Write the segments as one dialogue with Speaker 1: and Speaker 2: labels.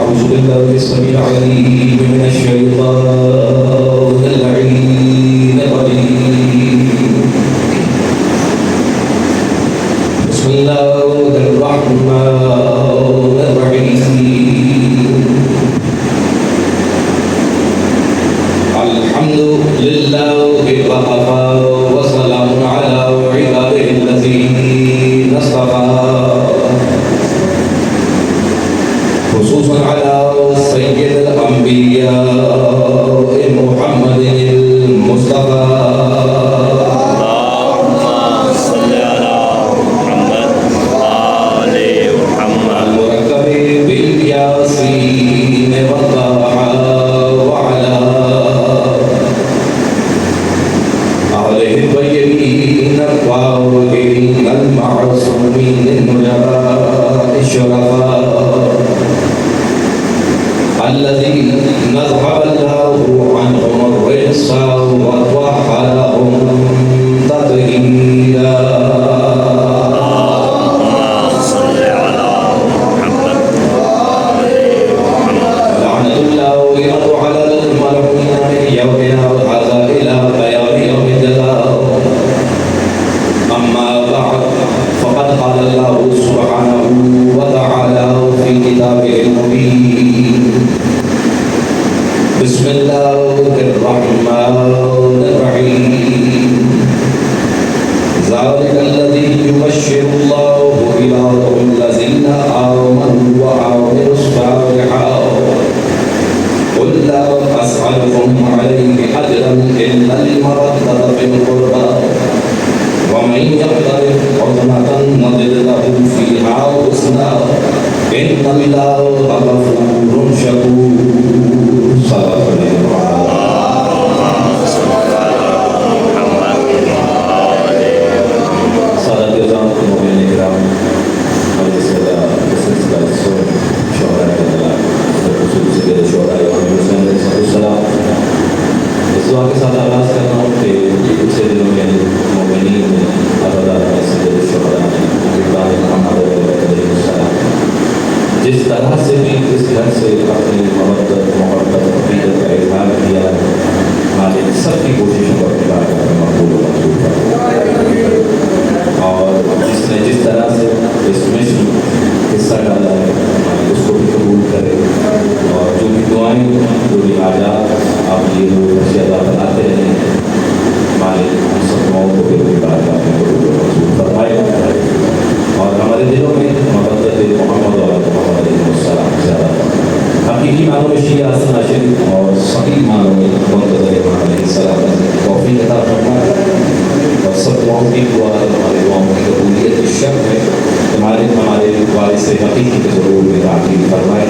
Speaker 1: أعوذ بالله السميع العليم من الشيطان اللعين الرجيم. بسم الله الرحمن الرحيم. الحمد لله وكفى وسلام على عباده الذين اصطفى، خصوصا على سيد الأنبياء محمد المصطفى.
Speaker 2: اللهم صل على محمد وآل محمد
Speaker 1: المركب بالياسين والطه وعلى آله الطيبين الطاهرين المعصومين النجباء الشرفاء الذين نذهب الله عنهم الرجس وطهرهم تطهيرا.
Speaker 2: اللهم صل على محمد وآل محمد.
Speaker 1: لعنة الله على الملعونين من يومنا هذا إلى قيام يوم الجزاء. أما بعد، فقد قال الله سبحانه وتعالى في كتابه المبين: بسم الله الرحمن الرحيم. ذلك الذي يبشر الله عباده الذين آمنوا وعملوا الصالحات. قل لا أسألكم عليه أجرا إلا المودة في القربى، ومن يقترف حسنة نزد له فيها حسنا، إن الله غفور شكور. صدق الله.
Speaker 2: اللهم صل على محمد وآل محمد.
Speaker 1: سادات الإسلام المؤمنين الكرام، مجلس شهداء الجلال رسول سید شہداء امام حسین علیہ السلام، اس دعا کے ساتھ آغاز کرتا ہوں کہ کچھ سے دنوں میں مومنین ابدا سید شہداء ابراہیم محمد علیہ السلام جس طرح سے بھی اس گھر سے اپنی محبت عقیدت کا اظہار کیا، مالک سب کی کوششوں پر اقرار کرنا مقبول و منظور فرمائے، اور جس نے جس طرح سے اس مشن حصہ ڈالا ہے مالک اس کو بھی قبول کرے، اور جو بھی دعائیں جو بھی حاجات آپ یہ لوگ زیادہ بناتے رہیں مالک ہم سب دعاؤں کو بھی بارگاہ میں قبول و منظور فرمائے، اور ہمارے دلوں میں محبت محمد اور محمد علیہ السلام زیادہ حقیقی معنوں میں شیعہ حسن عاشق اور صحیح معنوں میں منتظر امام علیہ السلام توفیق عطا فرمائے، اور سب دعاؤں کی دعا ہمارے دعاؤں کی قبولیت کی شرط ہے ہمارے والد سے حقیقی کے ضرور میں تعقیب فرمائے۔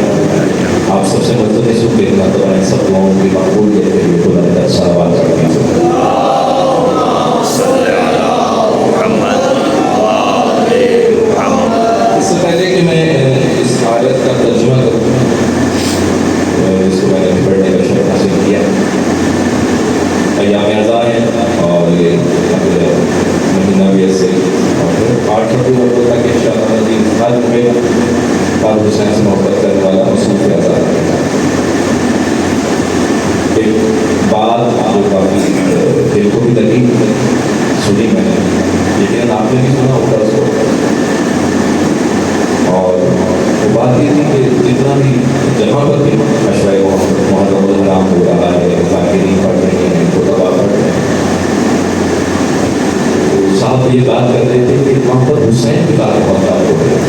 Speaker 1: آپ سب سے مدد سکھ دیکھنا تو آئیں سب دعاؤں کی مقبولیت کے لیے خدا کا سوال کرتے ہیں۔
Speaker 2: اللهم صل على محمد وآل محمد۔
Speaker 1: اس سے پہلے کہ میں اس آیت کا ترجمہ کروں، اس کو میں نے پڑھنے کا شرف حاصل کیا، ایام اعزاء ہے اور یہ مہینہ بھی ایسے اور 8 اکتوبر تک انشاءاللہ عزیز ہر کوئی فاروق حسین سے محبت کرنے والا مصروف اعزاء ہے۔ ایک بات جو کافی دل کو بھی لگی سنی میں نے، لیکن آپ نے بھی سنا ہوگا اس کو، اور وہ بات یہ تھی کہ جتنا بھی جہاں پر بھی عشرۂ محرم الحرام ہو رہا ہے، ذاکرین پڑھ رہے ہیں، خطبہ پڑھ رہے ہیں، تو صاحب یہ بات کر رہے تھے کہ وہاں پر حسین کی بات بہت زیادہ ہو رہی ہے،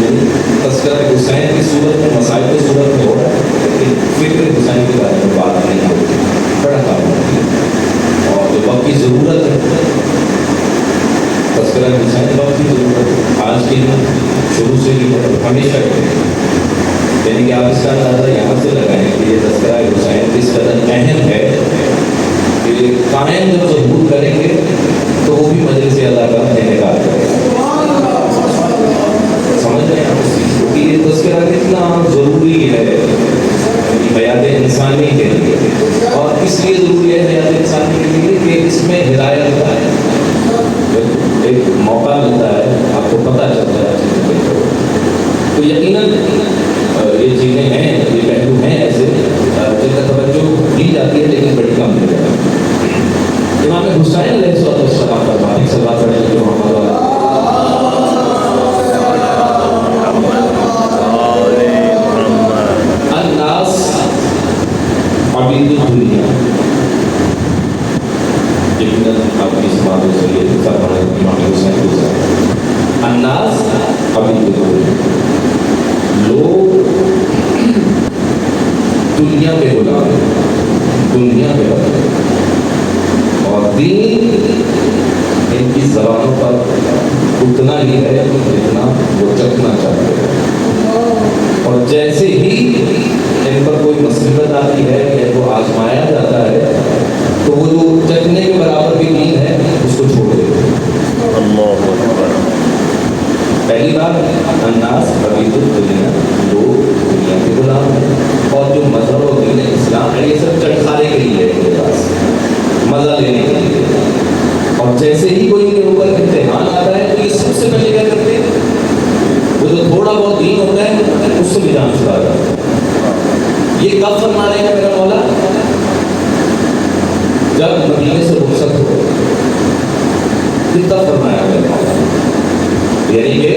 Speaker 1: یعنی تذکرہ حسین کی صورت میں مسائل کی صورت میں ہو رہا ہے، لیکن فکر حسین کے بارے میں بات نہیں ہوتی، بڑا کام ہوتی ہے، اور جو وقت کی ضرورت ہے تذکرہ حسین وقت کی ضرورت ہے، آج کی شروع سے ہی ہمیشہ کی، یعنی کہ آپ اس کا اندازہ یہاں سے لگائیں کہ یہ تذکرہ حسین کس قدر اہم ہے کہ قائم جب ظہور کریں گے تو وہ بھی مجلس ادا کا انعقاد کرے گا۔ سمجھ رہے ہیں آپ اس چیز کو کہ یہ تذکرہ کتنا ضروری ہے حیات انسانی کے لیے، اور اس لیے ضروری ہے حیات انسانی کے لیے کہ اس میں ہدایت ہے، ایک موقع ملتا ہے، آپ کو پتہ چلتا ہے تو یقیناً یہ چیزیں ہیں، یہ پہلو ہیں ایسے جن کا توجہ دی جاتی ہے لیکن بڑی کم دی جاتی ہے۔ امام حسین علیہ السلام فرماتے ہیں، صلوات پڑھیں جو ہمارا الناس عبید الدنیا، یقیناً آپ کی اس بات سے یہ فرمایا امام حسین کو، الناس عبید الدنیا، لوگ دنیا کے غلام ہیں، دنیا کے بندے، اور دین ان کی زبانوں پر اتنا ہی ہے جتنا وہ چکھنا چاہتے ہیں، اور جیسے ہی ان پر کوئی مصیبت آتی ہے یا وہ آزمایا جاتا ہے تو وہ جو چکھنے کے برابر بھی دین ہے اس کو چھوڑ دیتے ہیں۔
Speaker 2: اللہ اکبر۔
Speaker 1: پہلی بات، الناس عبید الدنیا، لوگ دنیا کے غلام ہیں، اور جو مذہب و دین اسلام ہے یہ سب چٹکھانے کے لیے ہے، ان کے پاس مزہ لینے کے لیے، اور جیسے ہی کوئی ان کے اوپر امتحان آتا ہے تو یہ سب سے پہلے کیا کرتے ہیں، وہ جو تھوڑا بہت دین ہوتا ہے اس سے بھی جان چھڑا جاتا ہے۔ یہ کب فرما رہے ہیں میرا مولا؟ جب مدینے سے رخصت ہو، کتنا فرمایا میرا مولا؟ یعنی کہ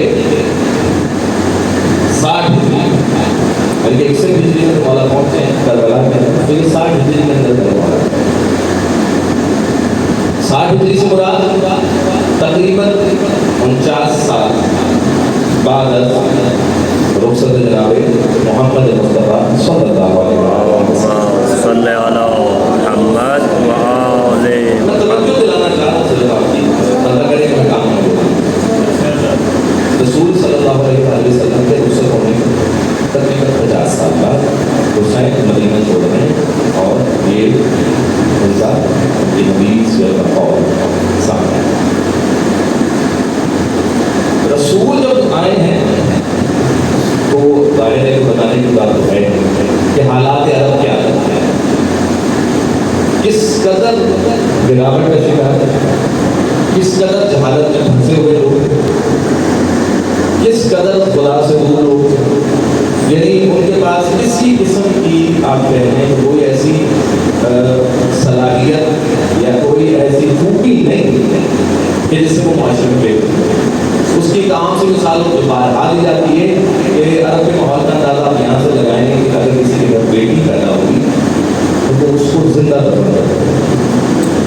Speaker 1: 60 ہجری، یعنی کہ 61 ہجری میں مولا پہنچے ہیں کربلا میں، تو یہ 60 ہجری کے اندر مولا 60 ہجری سے مراد تقریباً 49 سال بعد از رخصت جناب محمد مصطفیٰ صلی اللہ علیہ وسلم۔
Speaker 2: صلی علی محمد وآل
Speaker 1: میں توجہ دلانا چاہتا ہوں صرف آپ کی، اللہ کرے کہ میں کام نہ کروں۔ رسول صلی اللہ علیہ وسلم کے رخصت ہونے تقریباً 50 سال بعد حسین مدینہ چھوڑ رہے ہیں، اور یہ ان کا یہ حدیث یا قول سامنے ہے۔ رسول جب آئے ہیں تو ظاہر ہے کہ بتانے کی بات تو ہے کہ حالات عرب کیا ہیں، کس قدر گراوٹ کا شکار ہے، کس قدر جہالت میں پھنسے ہوئے لوگ، کس قدر خدا سے دور لوگ، یعنی ان کے پاس کسی قسم کی آپ کہیں کہ کوئی ایسی صلاحیت یا کوئی ایسی خوبی نہیں کہ جس سے وہ معاشرے میں پیش، اس کی کام سے مثالوں کو بارہا دی جاتی ہے کہ عرب کے ماحول کا اندازہ آپ یہاں سے لگائیں گے کہ اگر کسی کے گھر بیٹی پیدا ہوگی تو وہ اس کو زندہ دفن کرتے،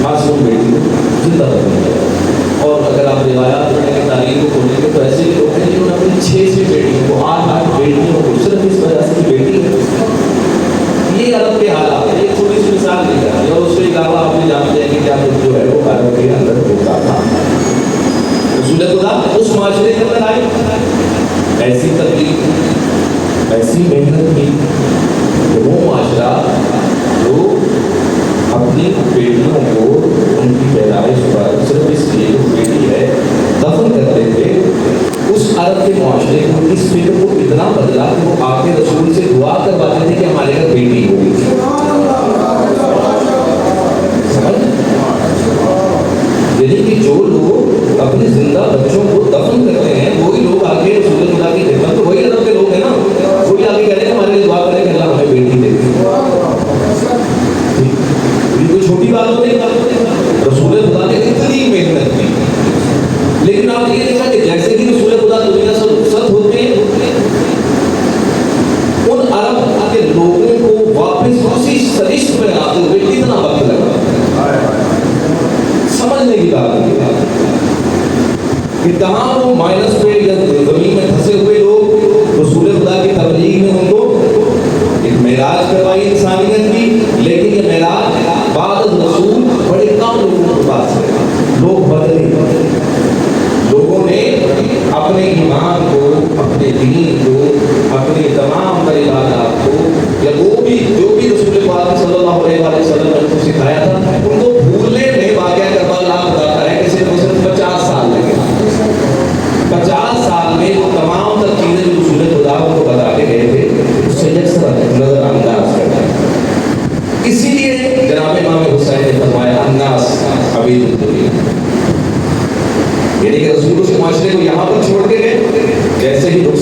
Speaker 1: معصوم بیٹی کو زندہ دفن کرتے، اور اگر آپ روایات پڑھیں گے، تاریخ کو کھولیں گے تو ایسے لوگ ہیں جنہوں نے اپنی 6 بیٹیوں کو 8 بیٹیوں کو صرف اس وجہ سے کہ بیٹی ہے۔ یہ عرب کے حالات ہیں، ایک چھوٹی سی مثال دی جاتی ہے، اور اس کے علاوہ آپ بھی جانتے ہیں کہ کیا جو ہے وہ عرب کے اندر ہوتا تھا۔ رسول خدا اس معاشرے کے اندر آئے، ایسی تکلیف، ایسی محنت کی کہ وہ معاشرہ جو اپنی بیٹیوں کو ان کی پیدائش پر صرف اس لیے جو بیٹی ہے دفن کرتے تھے، اس عرب کے معاشرے کو اس فکر کو اتنا بدلا کہ وہ آ کے رسول سے دعا کرواتے تھے کہ ہمارے گھر بیٹی ہوگی۔ یعنی کہ جو لوگ اپنے زندہ بچوں کو دفن کرتے ہیں وہی لوگ آگے رسول خدا کی خدمت، تو وہی عرب کے لوگ ہیں نا، وہی آگے کہہ رہے ہیں ہمارے لیے دعا کریں کہ اللہ ہمیں بیٹی دے۔ یہ کوئی چھوٹی بات نہیں، رسول خدا نے اتنی محنت کی، لیکن آپ یہ دیکھا کہ جیسے ہی رسول خدا دنیا سے رخصت ہوتے ہیں ان عرب کے لوگوں کو واپس اسی سرشت میں آتے ہوئے کتنا وقت لگا، سمجھنے کی بات ہے کہ کہاں وہ مائنس پہ یا زمین میں پھنسے ہوئے لوگ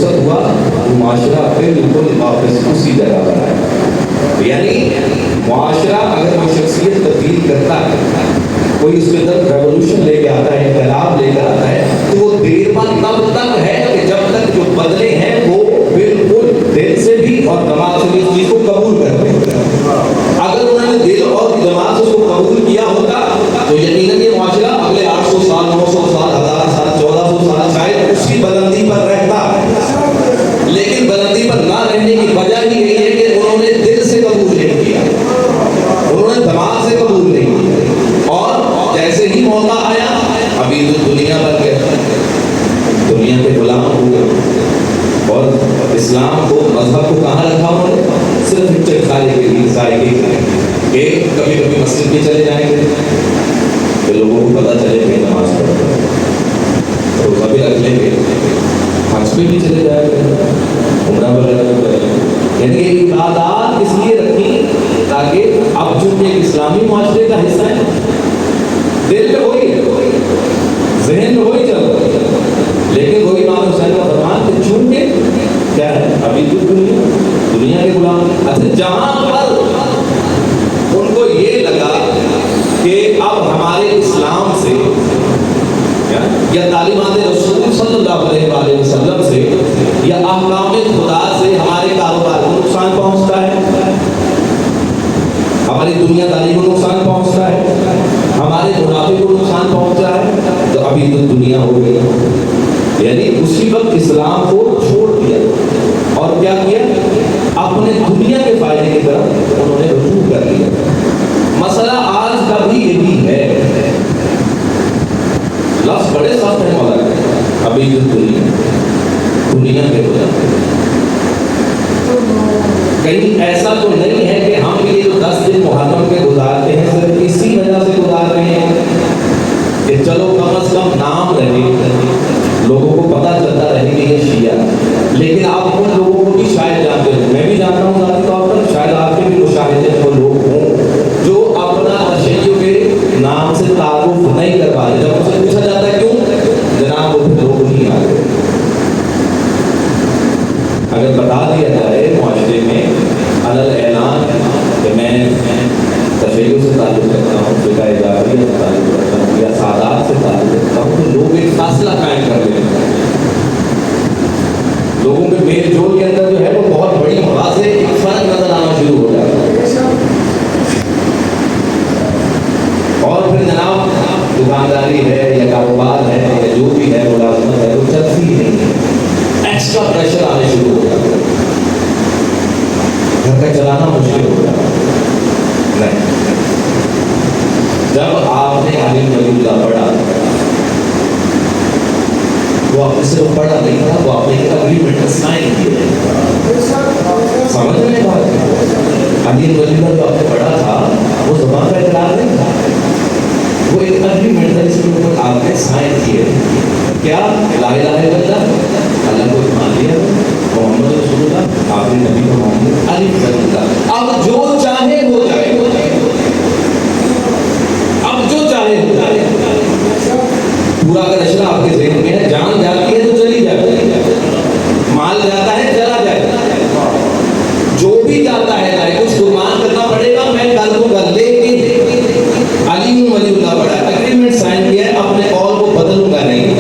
Speaker 1: فرصت ہوا معاشرہ بالکل واپس اسی جگہ پر آیا. یعنی معاشرہ اگر کوئی شخصیت تبدیل کرتا ہے, کوئی اس کے اندر ریولوشن لے کے آتا ہے, انقلاب لے کر آتا ہے, تو وہ دیر بعد تب تک ہے کہ جب تک جو بدلے ہیں وہ بالکل دل سے بھی اور دماغ سے بھی اس چیز کو قبول کرتے ہیں. اگر انہوں نے دل اور دماغ سے اس کو قبول کیا ہوتا تو یقیناً یہ معاشرہ اگلے 800 سال 900 سال 1000 سال 1400 سال شاید اسی بلندی پر رہتا. لیکن بلندی پر نہ رہنے کی وجہ ہی یہی ہے کہ انہوں نے دل سے قبول نہیں کیا, انہوں نے دماغ سے قبول نہیں کیا, اور جیسے ہی موقع آیا ابھی تو دنیا بن گیا, دنیا کے غلام ہو گئے. اور اسلام کو مذہب کو کہاں رکھا انہوں نے؟ صرف ایک چرخانے کے لیے, ذائقے کے لیے, کہ کبھی کبھی مسجد میں چلے جائیں گے کہ لوگوں کو پتہ چلے کہ نماز پڑھ رہے ہیں, تو کبھی رکھ لیں گے, حج پہ بھی چلے جائیں گے, عمرہ وغیرہ بھی کریں گے. یعنی یہ عبادات اس لیے رکھی تاکہ اب چونکہ ایک اسلامی معاشرے کا حصہ ہے, دل میں وہی ہے, ذہن میں وہی چل رہا ہے, لیکن وہی امام حسین کا فرمان کہ چونکہ کیا ہے ابھی تو دنیا کے غلام. اچھا جہاں پر ان کو یہ لگا کہ اب ہمارے اسلام سے یا تعلیمات رسول صلی اللہ علیہ وآلہ وسلم سے یا احکام خدا سے ہمارے کاروبار کو نقصان پہنچتا ہے, ہماری دنیا داری کو نقصان پہنچتا ہے, ہمارے منافع کو نقصان پہنچتا ہے, تو ابھی تو دنیا ہو گئی. یعنی اسی وقت اسلام کو چھوڑ دیا اور کیا کیا, اپنے دنیا کے فائدے کی طرف انہوں نے رجوع کر لیا. مسئلہ آج کا بھی یہی ہے, لفظ بڑے سخت ہیں مولانا, ابھی جو دنیا کے غلام. کہیں ایسا تو نہیں ہے کہ ہم یہ جو 10 دن محرم کے گزارتے ہیں صرف اسی وجہ سے گزار رہے ہیں کہ چلو کم از کم نام رہے, لوگوں کو پتہ چلتا رہے کہ یہ شیعہ. لیکن آپ ان لوگوں کو بھی شاید جانتے ہیں, میں بھی جانتا ہوں ذاتی طور پر, شاید آپ کے بھی مشاہدے وہ لوگ ہوں جو اپنا تشیع کے نام سے تعارف نہیں کر پا رہے. جب ان سے پوچھا جاتا ہے کیوں, جناب وہ لوگ نہیں آ رہے. اگر بتا دیا جائے معاشرے میں علل اعلان کہ میں تشیع سے تعلق رکھتا ہوں, فقہ اضافیہ سے تعلق رکھتا ہوں یا سادات سے تعلق رکھتا ہوں, تو لوگ ایک فاصلہ قائم کر لیتے ہیں. لوگوں کے میل جول کے اندر جو ہے وہ بہت بڑی واضح ایک فرق نظر آنا شروع ہو جاتا ہے. اور پھر جناب دکانداری ہے یا کاروبار ہے یا جو بھی ہے ملازمت ہے وہ چلتی ہی نہیں ہے, ایکسٹرا پریشر آنے شروع ہو جاتا ہے, گھر کا چلانا مشکل ہو جاتا ہے. نہیں, جب آپ نے عالم ولی اللہ پڑھا, وہ آپ نے صرف پڑھا نہیں تھا, وہ آپ نے ایک اگریمنٹ سائن کیا. سمجھ میں بات, عالم ولی اللہ جو آپ نے پڑھا تھا وہ زبان کا اقرار نہیں تھا, وہ ایک اگریمنٹ تھا جس کے اوپر آپ نے سائن کیے. کیا لا الہ الا اللہ, اللہ کو مان لیا, محمد رسول اللہ, آپ نے نبی کو مان لیا, علی رضی اللہ. اب جو چاہے ہو جائے, اب جو چاہے ہو جائے. پورا اگر اشرا آپ کے ذہن میں ہے, جان جاتی ہے تو چلی جائے, مال جاتا ہے چلا جائے, جو بھی جاتا ہے جائے, کچھ قربان کرنا پڑے گا, میں کر دوں گا. لیکن علی ولی اللہ بڑا اگریمنٹ سائن کیا ہے, اپنے قول کو بدلوں گا نہیں,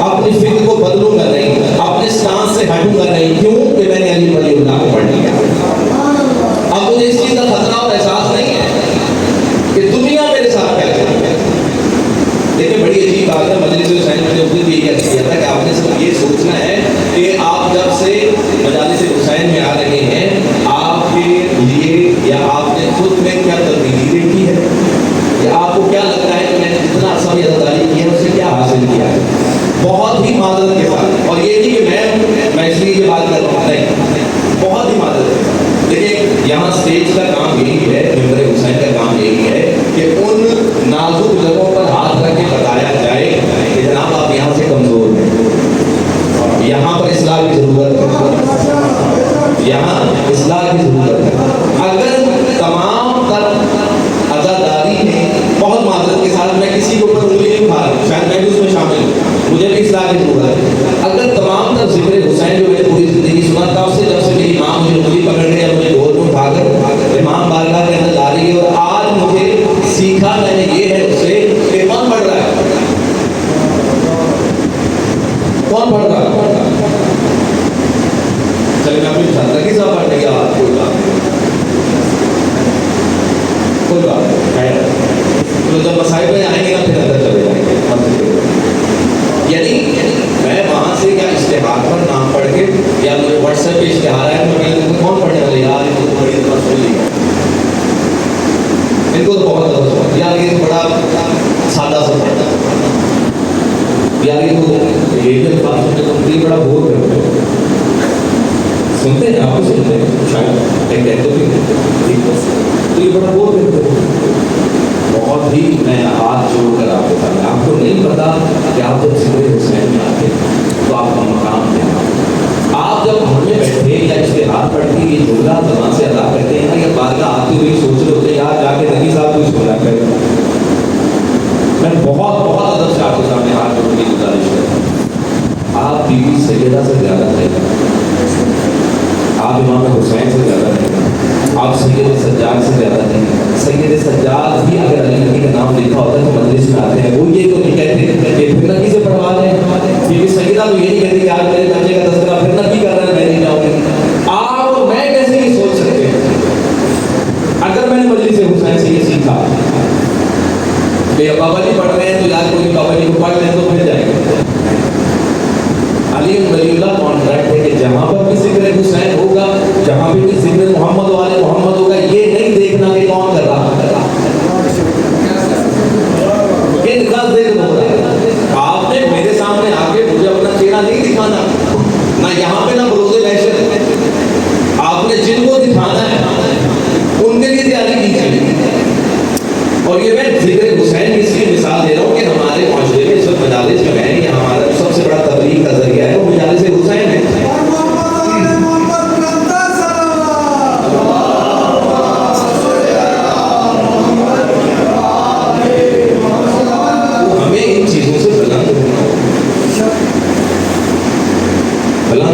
Speaker 1: اپنی فکر کو بدلوں گا نہیں, اپنے سٹانس سے ہٹوں گا نہیں. کیوں کہ میں نے علی ولی اللہ کو پڑھ لیا. اب مجھے اس چیز کا خطرہ اور احساس نہیں ہے کہ دنیا میرے ساتھ کیا کرتی ہے. دیکھیں بڑی عجیب بات ہے, مجلس حسین میں نے اس دن بھی یہ کیا تھا کہ آپ نے صرف یہ سوچنا ہے کہ آپ جب سے مجالس حسین میں آ رہے ہیں, آپ کے لیے یا آپ نے خود میں کیا تبدیلی دیکھی ہے, یا آپ کو کیا لگتا ہے کہ میں نے جتنا عرصہ بھی عزاداری کی ہے اس سے کیا حاصل کیا ہے. بہت ہی معذرت کے ساتھ, اور یہ نہیں کہ میں اس لیے یہ بات کر رہا ہوں, نہیں, بہت ہی معذرت کے ساتھ. دیکھیں یہاں اسٹیج کا کام یہی ہے, ممبر حسین کا کام یہی ہے کہ ان نازک جگہوں پر ہاتھ رکھ کے بتایا جائے کہ جناب آپ یہاں سے کمزور ہیں, یہاں پر اصلاح کی ضرورت ہے, یہاں اصلاح کی ضرورت ہے. اگر تمام تر عزاداری میں, بہت معذرت کے ساتھ میں کسی کے اوپر انگلی نہیں اٹھا رہا, شاید میں بھی اس میں شامل ہوں, مجھے بھی اصلاح کی ضرورت ہے, بھی نبی صاحب پڑھنے گیا کوئی بات نہیں خیر. تو جب مسائل میں آئیں گے نا پھر اندر چلے جائیں گے. یعنی میں وہاں سے کیا اشتہار پر نام پڑھ کے یا مجھے واٹس ایپ پہ اشتہار ہے تو میں کون پڑھنے والے یار ان کو بڑی دفعہ سن لیا, ان کو تو بہت دفعہ سنا یار, یہ بڑا سادہ سا پڑھتا یار, یہ تو یہ الفاظ سننے کو یہ بڑا بور کرتے ہیں. سنتے ہیں آپ کو سنتے ہیں شاید ایک کہتے تو یہ بڑا بور کرتے ہیں. بہت ہی میں ہاتھ جوڑ کر آپ کو بتا, آپ کو نہیں پتا کہ آپ جب ذکر حسین میں آتے تو آپ کا مقام کیا. آپ جب گھر میں بیٹھے یا اشتہار پڑھ کے یہ جملہ زبان سے ادا کرتے ہیں نا, یا بارگاہ آتے ہوئے سوچ رہے ہوتے ہیں یار جا کے نبی صاحب کو سنا کر. میں بہت بہت ادب سے آپ کے سامنے ہاتھ جوڑ کے گزارش کرتا ہوں, آپ بی بی سیدہ سے زیادہ نہیں, آپ امام حسین سے زیادہ نہیں, آپ سید سجاد سے زیادہ نہیں. سید سجاد بھی اگر علی نبی کا نام لکھا ہوتا ہے تو مجلس میں آتے ہیں, وہ یہ تو نہیں کہتے کہ پھر نبی سے پڑھوا لیں. کیونکہ سیدہ تو یہ نہیں کہتی کہ آج میرے بچے کا تذکرہ پھر نبی کر رہا ہے میں نہیں جاؤں گی. آپ اور میں کیسے نہیں سوچ سکتے اگر میں نے مجلس حسین سے یہ سیکھا کہ بابا جی پڑھ رہے ہیں تو یار کوئی بابا جی کو پڑھ لیں تو پھر جائیں گے. علی ولی اللہ کانٹریکٹ ہے کہ جہاں پر بھی ذکر حسین ہوگا, جہاں بھی ذکر محمد والے محمد ہوگا, یہ نہیں دیکھنا کہ کون کر رہا ہے, کن کا ذکر ہو رہا ہے. آپ نے میرے سامنے آ کے مجھے اپنا چہرہ نہیں دکھانا, نہ یہاں پہ نہ بروز محشر. آپ نے جن کو دکھانا ہے ان کے لیے تیاری کیجیے. اور یہ میں ذکر حسین کی اس لیے مثال دے رہا ہوں کہ ہمارے معاشرے میں اس وقت مجالس جو ہیں, یہ ہمارا سب سے بڑا تبلیغ کا ذریعہ ہے, وہ مجالس حسین ہے. ہمیں ان چیزوں سے بلند ہونا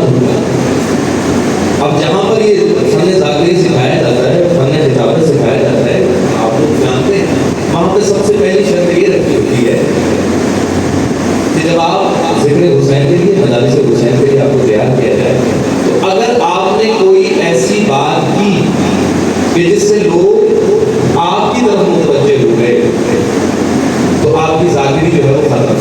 Speaker 1: ہوگا. اب جہاں پر یہ فن ذاکری سکھایا جاتا ہے, فن خطابت سکھایا جاتا ہے, آپ لوگ جانتے ہیں وہاں پہ سب سے پہلی شرط یہ رکھی ہوتی ہے کہ جب آپ ذکر حسین کے لیے, مجالس حسین کے لیے آپ کو تیار کیا جائے تو اگر آپ نے کوئی ایسی بات کی کہ جس سے لوگ آپ کی طرف متوجہ ہو گئے تو آپ کی ذاکری جو ہے وہ ختم.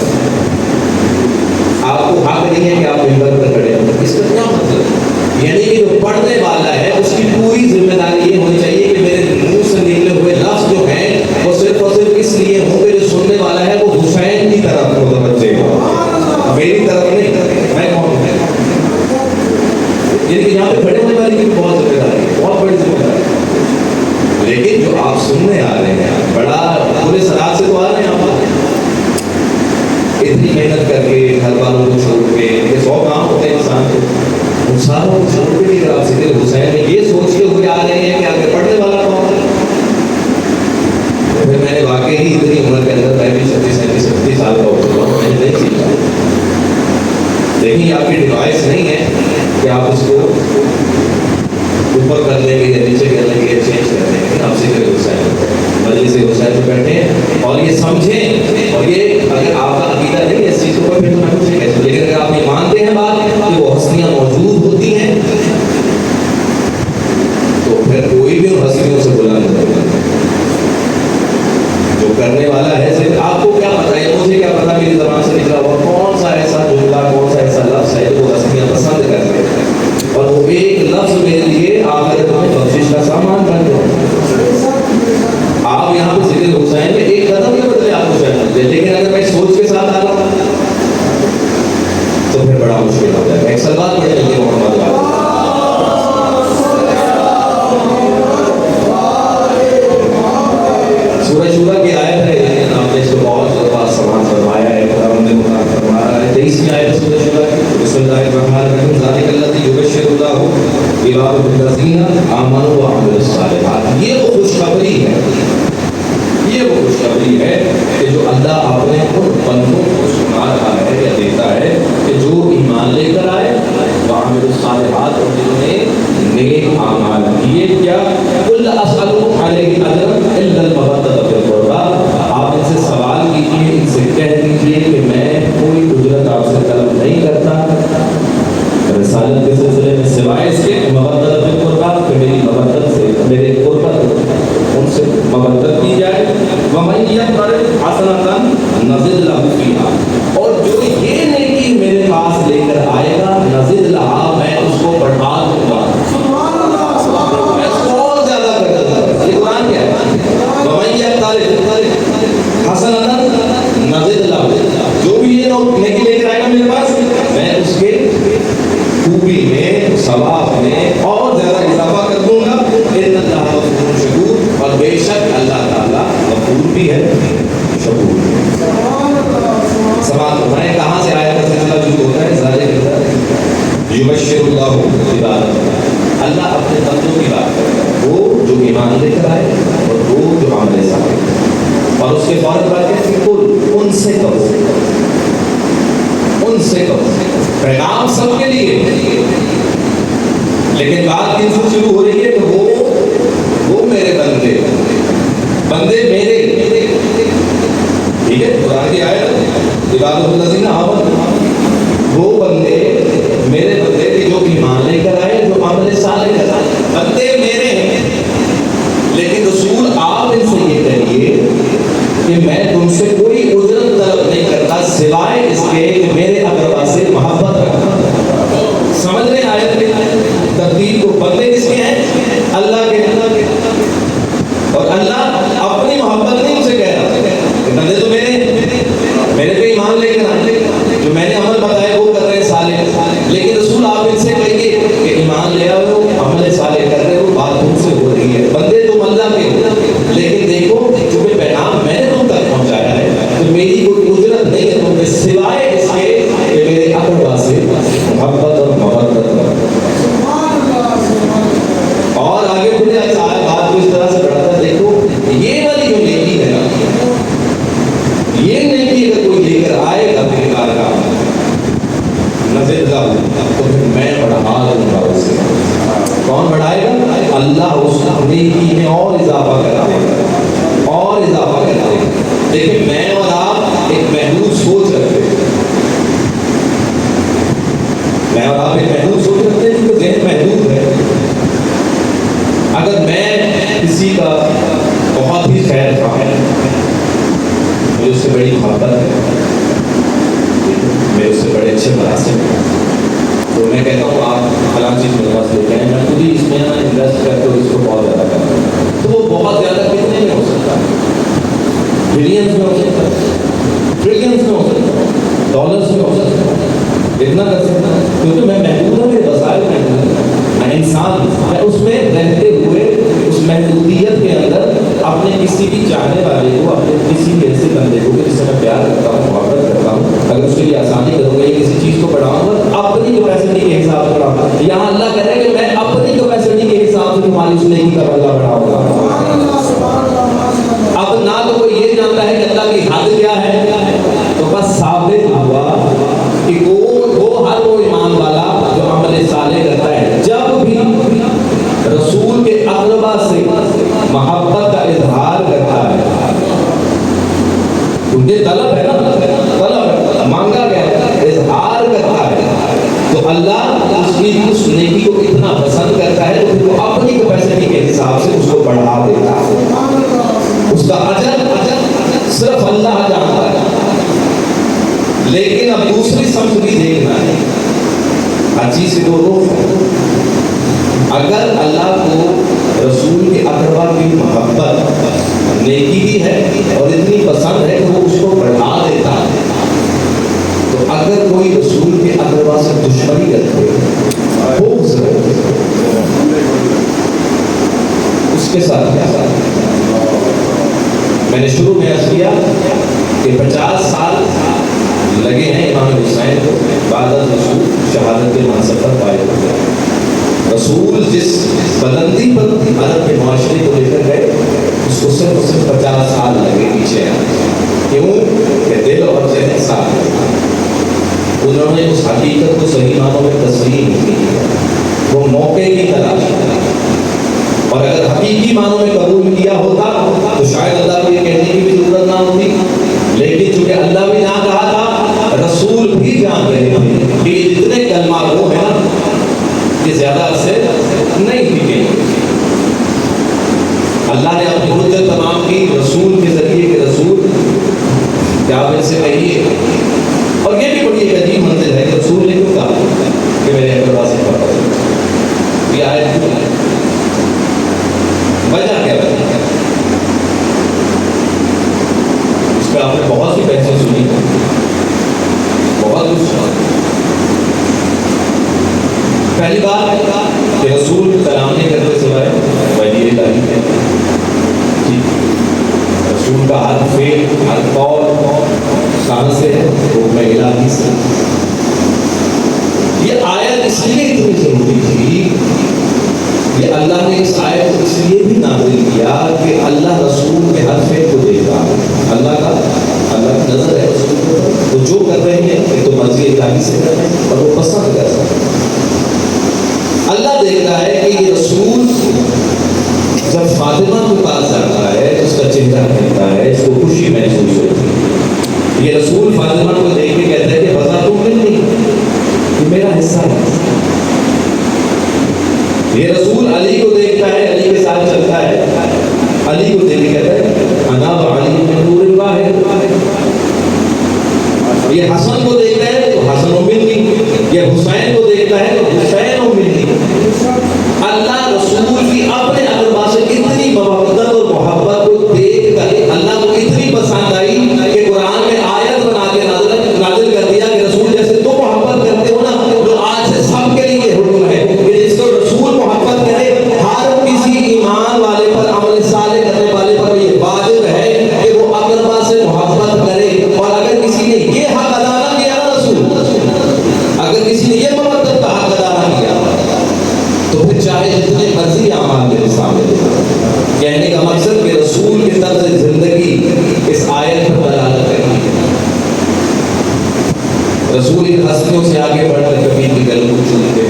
Speaker 1: آپ کو حق نہیں ہے کہ آپ ممبر پر کھڑے ہوں. اس کا کیا مطلب؟ یعنی کہ جو پڑھنے والا ہے اس کی پوری ذمہ داری یہ ہونی چاہیے کہ میرے منہ سے نکلے ہوئے لفظ جو ہیں وہ صرف اور صرف اس لیے ہوں کہ جو سننے والا ہے وہ حسین کی طرف متوجہ ہو, میری طرف نہیں. میں کون ہوں؟ یعنی کہ یہاں پہ کھڑے ہونے والی کی بہت ذمہ داری ہے, بہت بڑی ذمہ داری ہے. لیکن جو آپ سننے آ رہے ہیں بڑا پورے سرات سے تو آ رہے ہیں, آپ اتنی محنت کر کے گھر والوں کو چھوڑ کے, یہ 100 کام ہوتے ہیں انسان کو, ان ساروں کو چھوڑ کے بھی اگر آپ ذکر حسین میں یہ سوچ کے ہوئے آ رہے ہیں کہ آگے پڑھنے والا کون ہے, تو پھر میں نے واقعی ہی اتنی عمر کے اندر, میں بھی 36 سال کا ہو چکا ہوں, میں نے نہیں سیکھا. لیکن آپ کی ڈیوائس نہیں ہے کہ آپ اس کو اوپر کر لیں گے یا نیچے کر لیں گے یا چینج کر لیں گے. آپ ذکر حسین مجلس حسین میں بیٹھیں اور یہ سمجھیں, اور یہ اگر آپ کا عقیدہ نہیں ہے اس چیز کو پھر تو میں مجھے کیسے, لیکن اگر آپ یہ مانتے ہیں بات کہ وہ ہستیاں موجود ہوتی ہیں تو پھر کوئی بھی ان ہستیوں سے بلند نہیں ہوگا. جو کرنے والا ہے صرف آپ کو کیا پتا ہے, مجھے کیا پتا میری زبان سے نکلا ہوا کون سا ایسا جملہ, کون سا ایسا لفظ ہے جو ہستیاں پسند کرتے ہیں, اور وہ ایک لفظ میرے لیے آخرت میں بخشش کا سامان بن جائے. آپ یہاں پہ ذکر حسین میں ایک قدم کے بدلے آپ کو شاید, لیکن اگر میں سوچ کے ساتھ آ رہا ہوں تو پھر بڑا مشکل ہو جائے گا. ایک سلوات پڑھیں گے محمد والے. سورہ شورا کی آیت ہے, آپ نے اس کو بہت بات سامان فرمایا ہے, خداوند نے مقام فرمایا ہے. 23ویں آیت سورہ شورا کی, بسم اللہ الرحمن الرحیم, ذالک الذی یبشر اللہ عبادہ الذین آمنوا وعملوا الصالحات. یہ وہ خوشخبری ہے, یہ وہ خوشخبری ہے کہ جو اللہ اپنے ان بندوں کو سنا رہا ہے یا دیتا ہے کہ جو ایمان لے کر آئے, وعملوا الصالحات, اور جنہوں نے نیک اعمال کیے. کیا قل اسألکم علیہ اجرا الا المودۃ فی القربی, آپ ان سے سوال کیجیے, ان سے کہہ دیجیے کہ میں کوئی اجرت آپ سے طلب نہیں کرتا, رسالت کے سلسلے میں سوائے اس کے مبدت بالقربات کہ میری مبدت سے میرے قربت ان سے مبدت کی جائے وَمَن يَقْتَرِفْ حَسَنَةً نَزِدْ لَهُ فِيهَا اور جو یہ نیکی میرے پاس لے کر آئے گا نزد لہا میں اس کو بڑھا دوں گا میں اس کو اور زیادہ کر دوں گا. یہ قرآن کیا ہے؟ وَمَن يَقْتَرِفْ حَسَنَةً نَزِدْ لَهُ جو بھی یہ نیکی لے کر آئے گا میرے پاس میں اس کے خوبی میں ثواب میں اور زیادہ اضافہ کر دوں گا. ان اللہ غفور شکور اور بے شک اللہ تعالیٰ غفور بھی ہے شکور بھی ہے. سماعت فرمائیں کہاں سے آیا کا سلسلہ شروع ہوتا ہے؟ ذالک یبشر اللہ عبادہ اللہ اپنے بندوں کی بات کرتا ہے وہ جو ایمان لے کر آئے اور وہ جو عمل صالح اور اس کے فوراً بعد کہتے ہیں کل ان سے کہو ان سے کہو پیغام سب کے لیے لیکن بات کن سے شروع ہو رہی ہے کہ وہ میرے بندے میرے ٹھیک ہے قرآن کی آیت عباد الذین آمنوا وہ بندے میرے بندے کہ جو ایمان لے کر آئے جو عمل صالح کر آئے بندے میرے ہیں. لیکن رسول آپ ان سے یہ کہیے کہ میں تم سے کوئی اجرت طلب نہیں کرتا سوائے اس کے کہ میرے اقربا سے محبت رکھنا. سمجھ رہے آیت کی ترتیب کو؟ بندے کس کے ہیں؟ اللہ کے. اور اللہ اپنی محبت نہیں اسے کہہ رہا بندے تو میرے پہ ایمان لے کر آئے جو میں نے عمل بتایا وہ کر رہے ہیں صالح. لیکن رسول آپ ان سے کہیے کہ ایمان لے آؤ عمل صالح کر رہے ہو بات تم سے ہو رہی ہے. بندے تم اللہ کے لیکن دیکھو چونکہ پیغام میں نے تم تک پہنچایا ہے تو میری کوئی اجرت نہیں ہے تم پہ سوائے اس کے کہ میرے اقربا سے محبت اور محبت اور آگے مجھے بات کو اس طرح سے بڑھاتا ہے. دیکھو یہ والی جو نیکی ہے نا یہ نیکی اگر کوئی لے کر آئے گا میرے بارگاہ نزد لہو تو پھر میں بڑھا دوں گا اسے. کون بڑھائے گا؟ اللہ اس نیکی میں اور اضافہ کرا دے گا اور اضافہ کرا دے گا. دیکھیں میں اور آپ ایک محدود سوچ رکھتے ہیں میں اور آپ ایک محدود سوچ رکھتے ہیں کیونکہ ذہن محدود ہے. اگر میں کسی کا بہت ہی خیر خواہ ہے مجھے اس سے بڑی محبت ہے میرے اس سے بڑے اچھے مناسب ہیں تو میں کہتا ہوں آپ فلاں چیز میرے پاس لے کے آئیں میں خود ہی اس میں انویسٹ کر کے اس کو بہت زیادہ کرتا ہوں تو وہ بہت زیادہ کتنے میں ہو سکتا ہے؟ بلینس میں ہو سکتا ہے ٹریلینس میں ہو سکتا ہے ڈالرس میں ہو سکتا ہے اتنا کر سکتا ہے کیونکہ میں محدود ہوں میرے وسائل محدود ہیں میں انسان میں اس میں رہتے ہوئے اس محدودیت کے اندر اپنے کسی بھی چاہنے والے کو اپنے کسی بھی ایسے بندے کو جس سے میں پیار کرتا ہوں محبت کرتا ہوں اگر اس کے لیے آسانی کروں گا یا کسی چیز کو بڑھاؤں گا اپنی کیپیسٹی کے حساب سے بڑھاؤں گا. یہاں اللہ کہہ رہے ہیں کہ میں اپنی کیپیسٹی کے حساب سے تمہاری اس نیکی کا بدلہ بڑھاؤں گا. اب نہ تو کوئی یہ جانتا ہے کہ اللہ کی حد کیا ہے تو بس ثابت ہوا کہ وہ ہر وہ ایمان والا جو عمل صالح کرتا ہے جب بھی رسول کے اقربا سے محبت کا اظہار کرتا ہے کیونکہ طلب ہے نا طلب مانگا گیا اظہار کرتا ہے تو اللہ اس نیکی کو اتنا پسند کرتا ہے تو وہ اپنی کیپیسٹی کے حساب سے اس کو بڑھا دیتا ہے. اس کا اجر صرف اللہ جانتا ہے. لیکن اب دوسری سمت بھی دیکھنا ہے ہر چیز سے دو رخ ہے. اگر اللہ کو رسول کے اقربا کی محبت نیکی بھی ہے اور اتنی پسند ہے کہ وہ اس کو بڑھا دیتا ہے تو اگر کوئی رسول کے اقربا سے دشمنی رکھے بغض رکھے اس کے ساتھ کیا میں نے شروع میں عرض کیا کہ 50 سال لگے ہیں امام حسین کو بعد از رسول شہادت کے منصب پر فائز ہو گئے. رسول جس بلندی پر عرب کے معاشرے کو لے کر گئے اس کو صرف 50 سال لگے پیچھے آنے. کیوں کہ دل اور ذہن صاف ہے. انہوں نے اس حقیقت کو صحیح معنوں میں تسلیم کی وہ موقع کی تلاش اور اگر حقیقی معنوں میں قبول کیا ہوتا تو شاید اللہ کو یہ کہنے کی بھی ضرورت نہ ہوتی. لیکن چونکہ اللہ بھی نہ کہا تھا رسول بھی جان رہے تھے کہ جتنے کلمات وہ ہیں نا یہ زیادہ عرصے نہیں ٹکیں گے۔ اللہ نے اپنی حجت تمام کی رسول کے ذریعے کہ رسول کیا آپ ان سے کہیے، اور یہ بھی بڑی ایک عجیب منزل ہے کہ رسول نے کیوں کہا کہ میرے اقتدا سے پڑھا، یہ آیت کیوں ہے، وجہ کیا ہے؟ اس پہ آپ نے بہت سی بحثیں سنی، بہت کچھ سنا۔ پہلی بات کہ رسول کلام نہیں کرتے سوائے وحی الہی ہے، رسول کا ہر فعل ہر قول کہاں سے ہے؟ حکم الہی سے۔ یہ آیت اس لیے اتنی ضروری تھی، یہ اللہ نے اس آیت کو اس لیے بھی نازل کیا کہ اللہ رسول کے ہر فعل کو دیکھتا ہے، اللہ کی نظر ہے رسول کو، وہ جو کر رہے ہیں ایک تو مرضی الہی سے کر رہے ہیں اور وہ پسند کر رہے ہیں۔ اللہ دیکھتا ہے کہ یہ رسول جب فاطمہ کے پاس جاتا ہے اس کا چہرہ کھلتا ہے، اس کو خوشی محسوس ہوتی ہے۔ یہ رسول فاطمہ کو دیکھ کے کہتا ہے کہ بتا تم مل یہ میرا حصہ ہے۔ یہ رسول علی کو دیکھتا ہے، علی کے ساتھ چلتا ہے، علی کو دیکھ کے کہتا ہے انا وعلی من نور واحد۔ یہ حسن کو دیکھتا ہے تو حسن و ملنی، یہ حسین کو دیکھتا ہے تو حسین و ملنی۔ اللہ رسول کی اپنے اقربا سے اتنی محبت اور محبت کو دیکھ کر اللہ کو اتنی پسند آئی کہ قرآن میں آیت بنا کے نازل کر دیا کہ رسول جیسے تم محبت کرتے ہو نا، تو آج سے سب کے لیے حکم ہے کہ جس کو رسول محبت کرے، ہر کسی ایمان والے پر عمل صالح کرنے والے پر یہ واجب ہے کہ وہ اقربا سے محبت کرے۔ اور اگر کسی نے یہ حق ادا نہ کیا نا رسول، اگر کسی نے یہ محبت کا حق ادا نہ کیا تو پھر چاہے جتنے مرضی اعمال میرے سامنے دے۔ کہنے کا مقصد کہ رسول کی طرز زندگی اس آیت پر دلالت کرتی ہے۔ رسول ان ہستیوں سے آگے بڑھ کر کبھی کی گل کو چنتے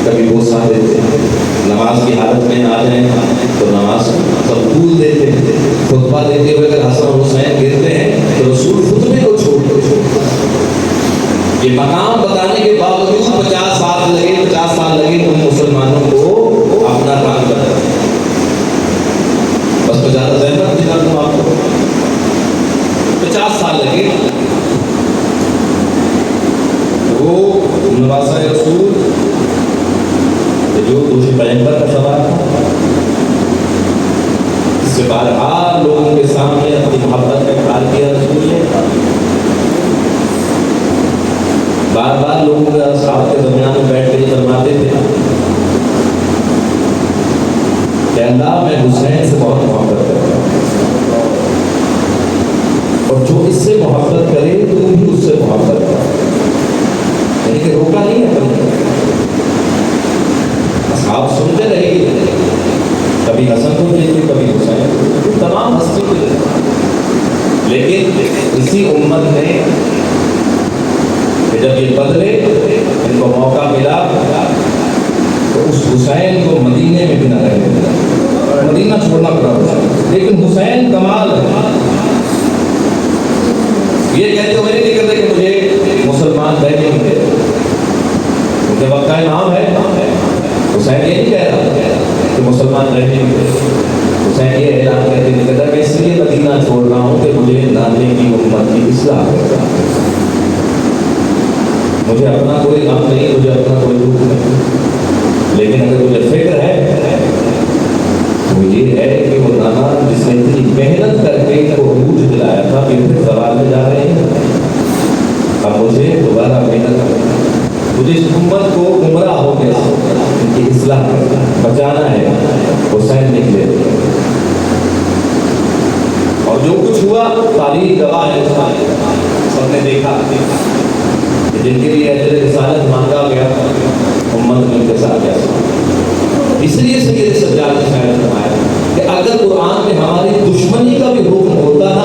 Speaker 1: کبھی وہ ساتھ دیتے، نماز کی حالت میں آ جائیں تو نماز قبول دیتے، خطبہ دیتے ہوئے اگر حسن اور حسین گرتے ہیں تو رسول خطبے کو چھوڑ یہ مقام بتانے کے باوجود 50 سال لگے ان مسلمانوں کو اپنا کام کرنا۔ بس میں زیادہ زحمت دکھاتا ہوں آپ کو، 50 سال لگے وہ نواسہ رسول جو دوسرے پیغمبر کا سوال تھا، اس سے بہرحال لوگوں کے سامنے اپنی محبت کا اظہار کیا رسول نے، بار بار لوگوں کے اصحاب کے درمیان میں بیٹھ کے فرماتے تھے کہ اللہ میں حسین سے بہت محبت کرتا ہوں، اور جو اس سے محبت کرے تو بھی اس سے محبت کرے، یعنی کہ روکا نہیں ہے۔ اصحاب سنتے رہے گی، کبھی حسن کو دیکھتے کبھی حسین کو، تمام ہستی کو دیکھتے، لیکن اسی امت نے جب یہ بدلے ان کو موقع ملا تو اس حسین کو مدینے میں بھی نہ رہے، مدینہ چھوڑنا پڑا، لیکن حسین کمال ہے۔ یہ کہتے ہوئے نہیں کرتے کہ مجھے مسلمان رہنے دے، ان کے وقت کا نام ہے حسین، یہ نہیں کہہ رہا کہ مسلمان رہنے دے، حسین یہ اعلان کرتے نہیں کہتا کہ اس لیے مدینہ چھوڑ رہا ہوں کہ مجھے نانے کی امت کی اصلاح کرتا، مجھے اپنا کوئی غم نہیں، مجھے اپنا کوئی دکھ نہیں، لیکن اگر مجھے فکر ہے تو یہ ہے کہ وہ نانا جس نے اتنی محنت کر کے ان کو عروج دلایا تھا پھر سوال میں جا رہے ہیں، اب مجھے دوبارہ محنت کرنا، مجھے اس امت کو گمراہ ہو گیا ان کی اصلاح کرنا، بچانا ہے۔ حسین نکلے اور جو کچھ ہوا تاریخ گواہ ہے، سب نے دیکھا، جن کے لیے اجر رسالت مانگا گیا امت میں ان کے ساتھ گیا۔ اس لیے سید سجاد نے شاید فرمایا کہ اگر قرآن میں ہماری دشمنی کا بھی حکم ہوتا نا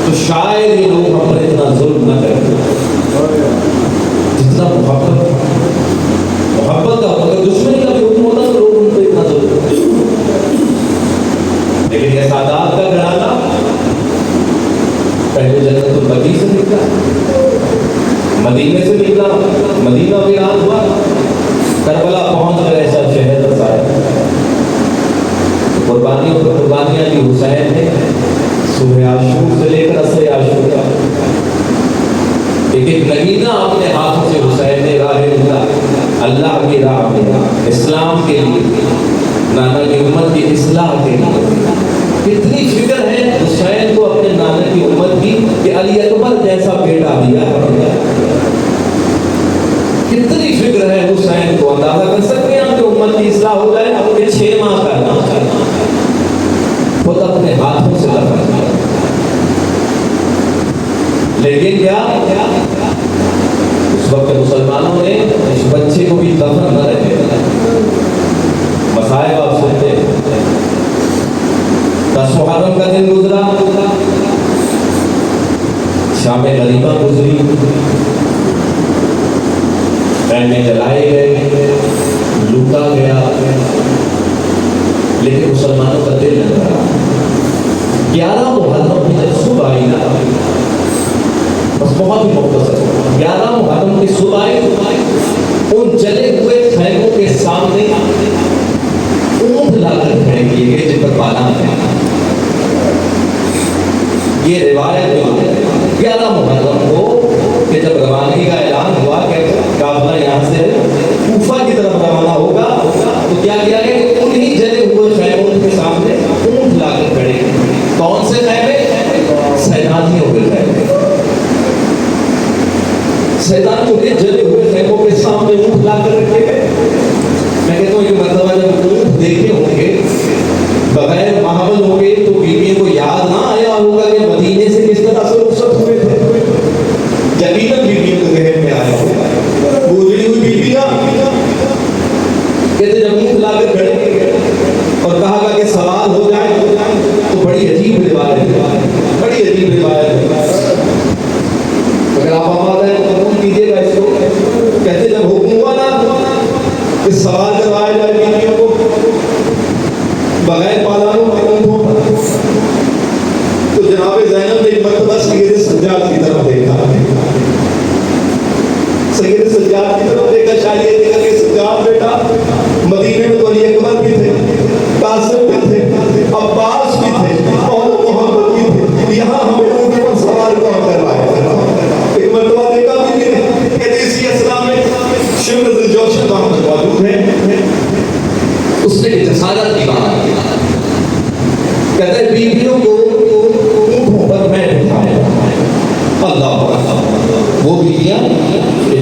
Speaker 1: تو شاید یہ لوگ ہم پر اتنا ظلم نہ کرتے، جتنا محبت کا، اگر دشمنی کا بھی حکم ہوتا تو لوگ ان پہ اتنا ظلم کرتے، لیکن یہ سادات کا گھرانہ پہلے جنت البقیع سے نکلا، مدینے سے نکلا، مدینہ ویران ہوا، اسلام کے لیے، نانا کی امت کی اصلاح کے لیے کتنی فکر ہے حسین کو اپنے نانا کی امت کی کہ علی اکبر جیسا بیٹا دیا ہے. کتنی فکر ہے حسین کو. اندازہ کر سکتے ہیں آپ کہ امت کی اصلاح ہو جائے آپ کے 6 ماہ کا خود اپنے ہاتھوں سے دفن کیا. لیکن کیا اس وقت مسلمانوں نے اس بچے کو بھی دفن نہ رہے. مسائب آپ سنتے 10 محرم کا دن گزرا، شام غریبہ گزری، میں جلائے گئے، لوٹا گیا، لیکن مسلمانوں کا دل نہ رہا. 11 محرم کی جب صبح آئی نا، بس بہت ہی مختصر، 11 محرم کی صبح آئی، ان جلے ہوئے خیموں کے سامنے اونٹ لا کر کھڑے کیے گئے جن پر پالان ہے. یہ روایت جو ہے 11 محرم کو کہ جب روانگی کا اعلان ہوا کہ قافلہ یہاں سے کوفہ کی طرف روانہ ہوگا تو کیا کیا گیا کہ انہی جلے ہوئے خیموں کے سامنے اونٹ لا کر کھڑے. کون سے خیمے؟ سیدانیوں کے خیمے. سیدانیوں کے جلے ہوئے خیموں کے سامنے اونٹ لا کر رکھے گئے. میں کہتا ہوں یہ مرتبہ جب اونٹ دیکھے ہوں گے بغیر محمل ہوں گے تو بیویوں کو یاد نہ آیا ہوگا کہ مدینے سے کس طرح سے رخصت ہوئے تھے. یقیناً بیویوں کے ذہن میں آیا ہوگا. گزری ہوئی بیویاں کہتے جب اونٹ لا کر کھڑے اور کہا گا کہ سوال ہو جائے تو بڑی عجیب روایت ہے، بڑی عجیب روایت ہے. اگر آپ آمادہ ہیں تو قبول کیجیے گا اس کو. کہتے جب حکم ہوا نا کہ سوال کروایا جائے بیویوں کو بغیر پالانوں کے اونٹوں پر، تو جناب زینب نے ایک مرتبہ سید سجاد کی طرف دیکھا، سید سجاد کی طرف دیکھا. شاید یہ دیکھا کہ سجاد بیٹا مدینے میں تو علی اکبر بھی تھے، قاسم بھی تھے، عباس بھی تھے اور محمد بھی تھے، یہاں ہمیں اونٹوں پر سوار کون کروائے. ایک مرتبہ دیکھا بھی نہیں کہ اسی اسلام میں شمر ذوالجوشن وہاں پر موجود ہے. اس نے جسارت کی بات کی. کہتے ہیں بیویوں کو اونٹوں پر میں بٹھایا. اللہ وہ بیویاں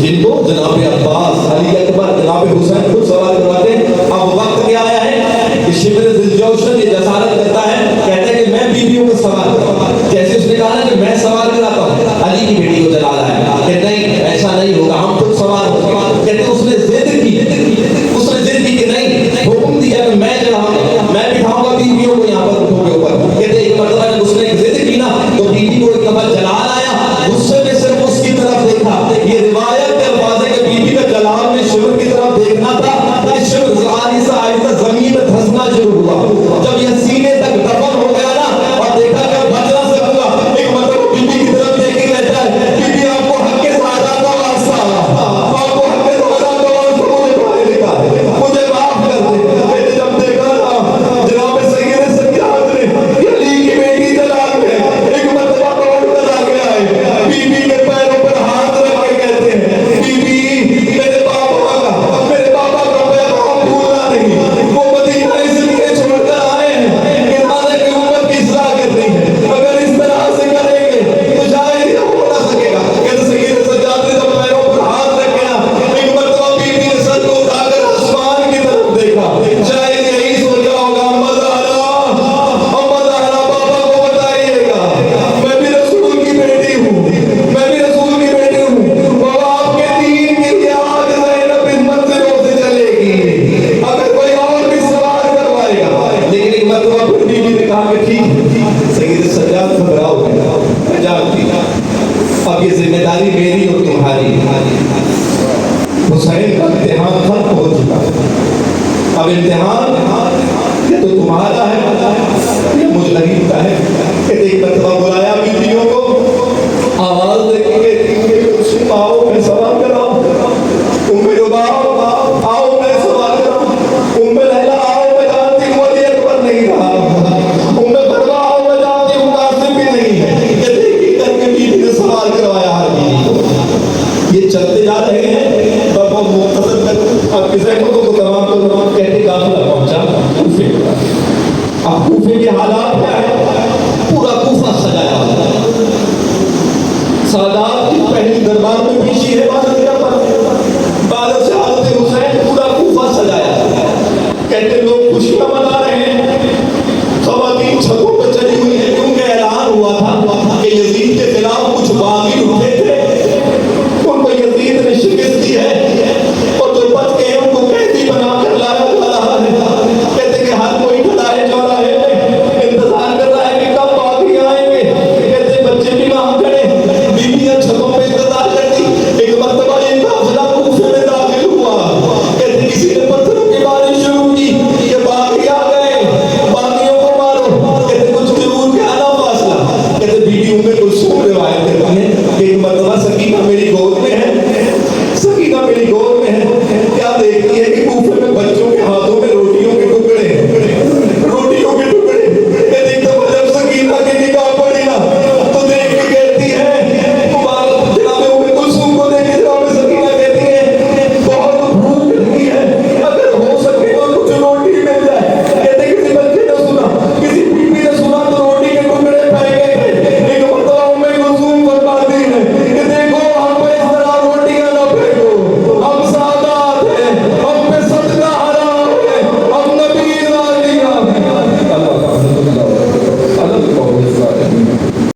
Speaker 1: جن کو جناب عباس، علی اکبر، جناب حسین خود سوال کرواتے ہیں. اب وقت کیا آیا ہے کہ شمر ذوالجوشن یہ جسارت کرتا ہے، کہتا ہے کہ میں بیویوں کو سوال کرواتا ہوں. جیسے اس نے کہا نا کہ میں سوال کراتا ہوں، علی کی بیٹی کو جلالا ہے کہ نہیں ایسا نہیں ہوگا، ہم خود سوال ہوں گے. کہتے ہیں اس نے ضد کی، اس نے ضد کی کہ نہیں، حکم دیا کہ میں چڑھاؤں، میں بٹھاؤں گا بیویوں کو یہاں پر اونٹوں کے اوپر. کہتے ہیں ایک مرتبہ جب اس نے ضد کی نا تو بیوی کو ایک دفعہ جلال آیا، غصے میں صرف اس کی طرف دیکھا. یہ روایت کے الفاظ ہے کہ بیوی کا جلال میں شمر کی طرف دیکھنا تھا کہ شمر آہستہ آہستہ زمین میں دھسنا شروع ہوا. جب یہ سینے تک دفن ہو گیا نا اور دیکھا کہ بچ نہ سکوں گا، ایک مرتبہ بیوی کی طرف دیکھ کے کہتا ہے بیوی آپ کو حق کے سعادت کا واسطہ، آپ کو حق کے سعادت کا واسطہ مجھے باہر نکال دے، مجھے معاف کر دے. میں نے جب دیکھا نا جناب سید سجاد نے علی کی بیٹی جلال میں ایک مرتبہ دوڑ کر آ گیا ہے، بیوی کے پیروں پر ہاتھ رکھ کے کہتے ہیں بیوی میرے پاپا کا پیغام بھولنا نہیں، وہ مدینہ اس لیے چھوڑ کر آئے ہیں کہ نانے کی امت کی اصلاح کرنی ہے. اگر اس طرح سے کریں گے تو شاید یہ ہو نہ سکے گا. کہتے سید سجاد نے جب پیروں پر ہاتھ رکھے نا ایک مرتبہ بیوی نے سر کو اٹھا کر آسمان کی طرف دیکھا. شاید یہی سوچا ہوگا اما زہرا پاپا کو بتائیے گا میں بھی رسول کی بیٹی ہوں، میں بھی رسول کی بیٹی ہوں، اور آپ کے دین کے لیے آج زینب ان منزلوں سے چلے گی اگر کوئی اور بھی سوال کروائے گا. لیکن ایک مرتبہ پھر بیوی نے کہا کہ ٹھیک. سید سجاد گھبراؤ میں جانتی اب یہ ذمہ داری میری اور تمہاری. حسین کا امتحان ختم ہو چکا، اب امتحان یہ تو تمہارا ہے یہ مجھ غریب کا ہے. کہ ایک مرتبہ بلایا بیویوں کو، آواز دے کے آؤ میں سوال کراؤں، ام رباب آؤ میں سوال کراؤں، ام لیلا آؤ میں جانتی ہوں علی اکبر نہیں رہا، ام بلوا آؤ میں جانتی ہوں قاسم بھی نہیں ہے. یہ دیکھی کر کے بیوی نے سوال کروایا ہر بیوی کو. یہ چلتے جا رہے ہیں بہت مختصر کر
Speaker 3: آپ کی زحمتوں کو تمام کہتے قافلہ پہنچا کوفے۔ اب کوفے کے حالات کیا ہے؟ پورا کوفہ سجایا ہوا ہے۔ سادات کی پہلی دربار میں بھی شیعہ